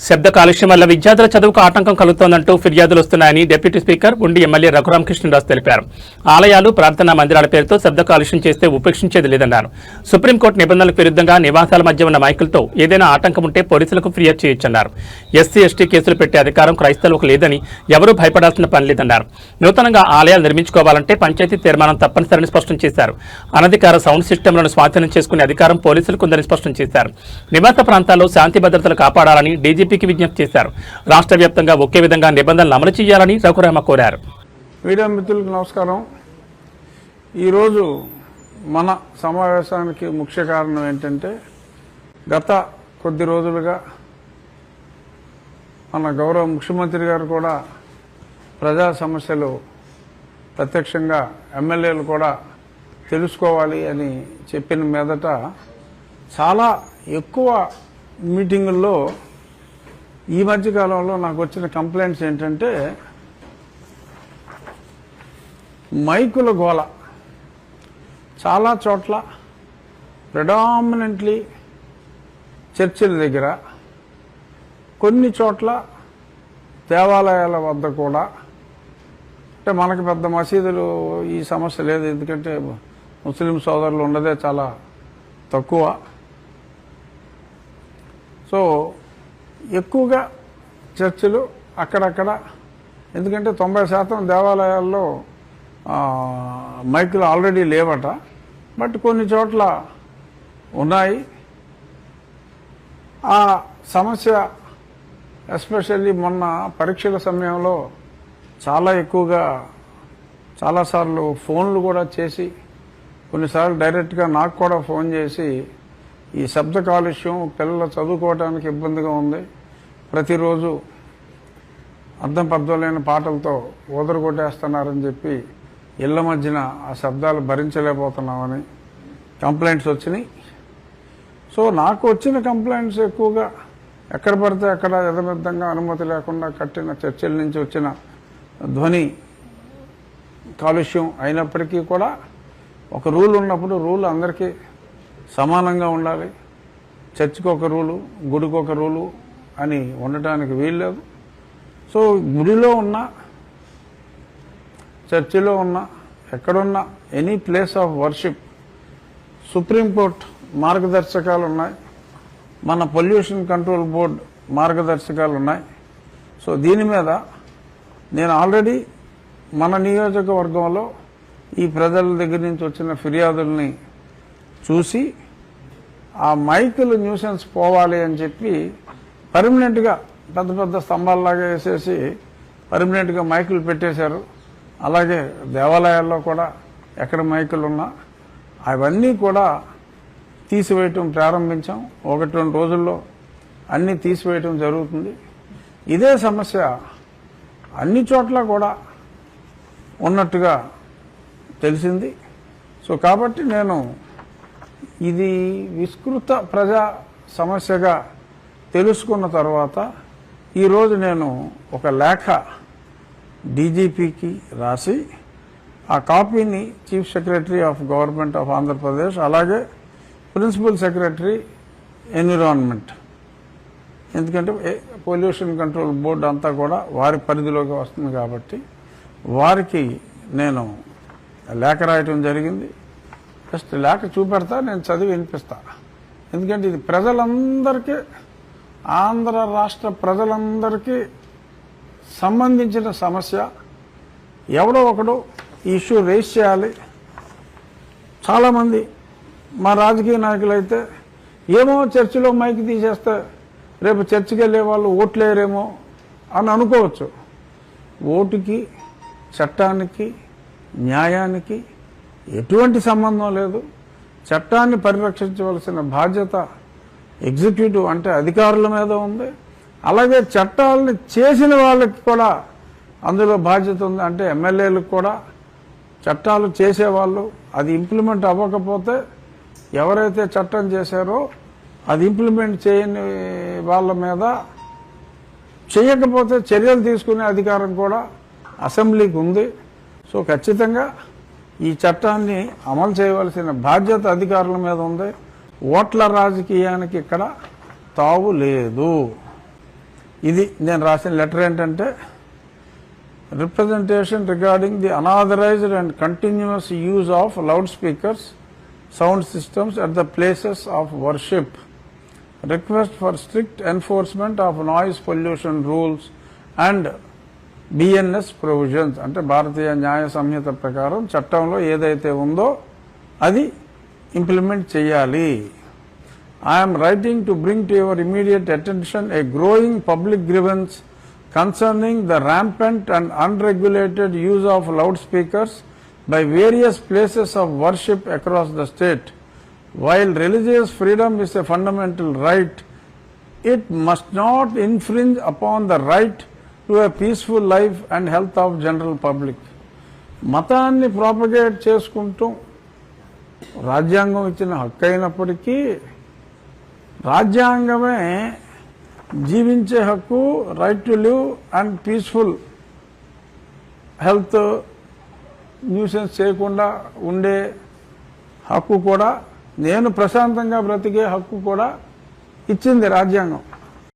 శబ్ద కాలుష్యం వల్ల విద్యార్థుల చదువుకు ఆటంకం కలుగుతోందంటూ ఫిర్యాదులు వస్తున్నాయని డిప్యూటీ స్పీకర్ ఉండి ఎమ్మెల్యే రఘురామకృష్ణరాజు తెలిపారు. ఆలయాలు, ప్రార్థనా మందిరాల పేరుతో శబ్ద కాలుష్యం చేస్తే ఉపేక్షించేది లేదన్నారు. సుప్రీంకోర్టు నిబంధనలకు విరుద్ధంగా నివాసాల మధ్య ఉన్న మైకులతో ఏదైనా ఆటంకం ఉంటే పోలీసులకు ఫిర్యాదు చేయొచ్చన్నారు. ఎస్సీ, ఎస్టీ కేసులు పెట్టే అధికారం క్రైస్తవులకు లేదని, ఎవరూ భయపడాల్సిన పని లేదన్నారు. నూతనంగా ఆలయాలు నిర్మించుకోవాలంటే పంచాయతీ తీర్మానం తప్పనిసరిని స్పష్టం చేశారు. అనధికార సౌండ్ సిస్టంలను స్వాధీనం చేసుకునే అధికారం పోలీసులకు ఉందని స్పష్టం చేశారు. నివాస ప్రాంతాల్లో శాంతి భద్రతలు కాపాడాలని డీజీపీకి విజ్ఞప్తి చేశారు. రాష్ట్ర వ్యాప్తంగా ఒకే విధంగా నిబంధనలు అమలు చేయాలని రఘురామ కోరారు. మీడియా మిత్రులకు నమస్కారం. ఈరోజు మన సమావేశానికి ముఖ్య కారణం ఏంటంటే, గత కొద్ది రోజులుగా మన గౌరవ ముఖ్యమంత్రి గారు కూడా ప్రజా సమస్యలు ప్రత్యక్షంగా ఎమ్మెల్యేలు కూడా తెలుసుకోవాలి అని చెప్పిన మీదట చాలా ఎక్కువ మీటింగుల్లో ఈ మధ్యకాలంలో నాకు వచ్చిన కంప్లైంట్స్ ఏంటంటే, మైకుల గోల చాలా చోట్ల, ప్రెడామినెంట్లీ చర్చిల దగ్గర, కొన్ని చోట్ల దేవాలయాల వద్ద కూడా. అంటే మనకి పెద్ద మసీదులు ఈ సమస్య లేదు, ఎందుకంటే ముస్లిం సోదరులు ఉన్నదే చాలా తక్కువ. సో ఎక్కువగా చర్చిలు అక్కడక్కడ, ఎందుకంటే 90% దేవాలయాల్లో మైకులు ఆల్రెడీ లేవట, బట్ కొన్ని చోట్ల ఉన్నాయి. ఆ సమస్య ఎస్పెషల్లీ మొన్న పరీక్షల సమయంలో చాలా ఎక్కువగా, చాలాసార్లు ఫోన్లు కూడా చేసి, కొన్నిసార్లు డైరెక్ట్గా నాకు కూడా ఫోన్ చేసి, ఈ శబ్ద కాలుష్యం పిల్లలు చదువుకోవడానికి ఇబ్బందిగా ఉంది, ప్రతిరోజు అర్థం పర్థం పాటలతో ఊదరగొట్టేస్తున్నారని చెప్పి, ఇళ్ల మధ్యన ఆ శబ్దాలు భరించలేకపోతున్నామని కంప్లైంట్స్ వచ్చినాయి. సో నాకు వచ్చిన కంప్లైంట్స్ ఎక్కువగా ఎక్కడ పడితే అక్కడ యథమిద్దంగా అనుమతి లేకుండా కట్టిన చర్చిల నుంచి వచ్చిన ధ్వని కాలుష్యం అయినప్పటికీ కూడా ఒక రూల్ ఉన్నప్పుడు రూల్ అందరికీ సమానంగా ఉండాలి. చర్చికి ఒక రూలు, గుడికి ఒక రూలు అని ఉండటానికి వీల్లేదు. సో గుడిలో ఉన్న, చర్చిలో ఉన్న, ఎక్కడున్న any place of worship supreme court మార్గదర్శకాలు ఉన్నాయి, మన పొల్యూషన్ కంట్రోల్ బోర్డు మార్గదర్శకాలు ఉన్నాయి. సో దీని మీద నేను ఆల్రెడీ మన నియోజకవర్గంలో ఈ ప్రజల దగ్గర నుంచి వచ్చిన ఫిర్యాదుల్ని చూసి, ఆ మైకులు న్యూసెన్స్ పోవాలి అని చెప్పి పర్మనెంట్గా పెద్ద పెద్ద స్తంభాల్లాగా వేసేసి పర్మనెంట్గా మైకులు పెట్టేశారు. అలాగే దేవాలయాల్లో కూడా ఎక్కడ మైకులు ఉన్నా అవన్నీ కూడా తీసివేయటం ప్రారంభించాం. 1-2 రోజుల్లో అన్నీ తీసివేయటం జరుగుతుంది. ఇదే సమస్య అన్ని చోట్ల కూడా ఉన్నట్టుగా తెలిసింది. సో కాబట్టి నేను ఇది విస్తృత ప్రజా సమస్యగా తెలుసుకున్న తర్వాత ఈరోజు నేను ఒక లేఖ డీజీపీకి రాసి, ఆ కాపీని chief secretary of government of Andhra Pradesh, అలాగే ప్రిన్సిపల్ సెక్రటరీ ఎన్విరాన్మెంట్, ఎందుకంటే పొల్యూషన్ కంట్రోల్ బోర్డు అంతా కూడా వారి పరిధిలోకి వస్తుంది కాబట్టి వారికి నేను లేఖ రాయటం జరిగింది. జస్ట్ లేఖ చూపెడతా, నేను చదివి వినిపిస్తా. ఎందుకంటే ఇది ప్రజలందరికీ, ఆంధ్ర రాష్ట్ర ప్రజలందరికీ సంబంధించిన సమస్య. ఎవడో ఒకడు ఈ ఇష్యూ రేస్ చేయాలి. చాలామంది మా రాజకీయ నాయకులైతే, ఏమో చర్చిలో మైక్ తీసేస్తే రేపు చర్చికి వెళ్ళే వాళ్ళు ఓట్లేరేమో అని అనుకోవచ్చు. ఓటుకి, చట్టానికి, న్యాయానికి ఎటువంటి సంబంధం లేదు. చట్టాన్ని పరిరక్షించవలసిన బాధ్యత ఎగ్జిక్యూటివ్ అంటే అధికారుల మీద ఉంది. అలాగే చట్టాలని చేసిన వాళ్ళకి కూడా అందులో బాధ్యత ఉంది. అంటే ఎమ్మెల్యేలకు కూడా, చట్టాలు చేసేవాళ్ళు, అది ఇంప్లిమెంట్ అవ్వకపోతే ఎవరైతే చట్టం చేశారో అది ఇంప్లిమెంట్ చేయని వాళ్ళ మీద, చేయకపోతే చర్యలు తీసుకునే అధికారం కూడా అసెంబ్లీకి ఉంది. సో ఖచ్చితంగా ఈ చట్టాన్ని అమలు చేయవలసిన బాధ్యత అధికారుల మీద ఉంది. ఓట్ల రాజకీయానికి ఇక్కడ తావు లేదు. ఇది నేను రాసిన లెటర్ ఏంటంటే, representation regarding the unauthorised and continuous use of loud speakers sound systems at the places of worship, request for strict enforcement of noise pollution rules and BNS provisions. అంటే భారతీయ న్యాయ సంహిత ప్రకారం చట్టంలో ఏదైతే ఉందో అది ఇంప్లిమెంట్ చేయాలి. I am writing to bring to your immediate attention a growing public grievance concerning the rampant and unregulated use of loudspeakers by various places of worship across the state. While religious freedom is a fundamental right, it must not infringe upon the right to a peaceful life and health of general public. మతాన్ని propagate చేసుకుంటూ రాజ్యాంగం ఇచ్చిన హక్కు అయినప్పటికీ రాజ్యాంగమే జీవించే హక్కు, right to live and peaceful health nuisance చేయకుండా ఉండే హక్కు కూడా, నేను ప్రశాంతంగా బ్రతికే హక్కు కూడా ఇచ్చింది రాజ్యాంగం.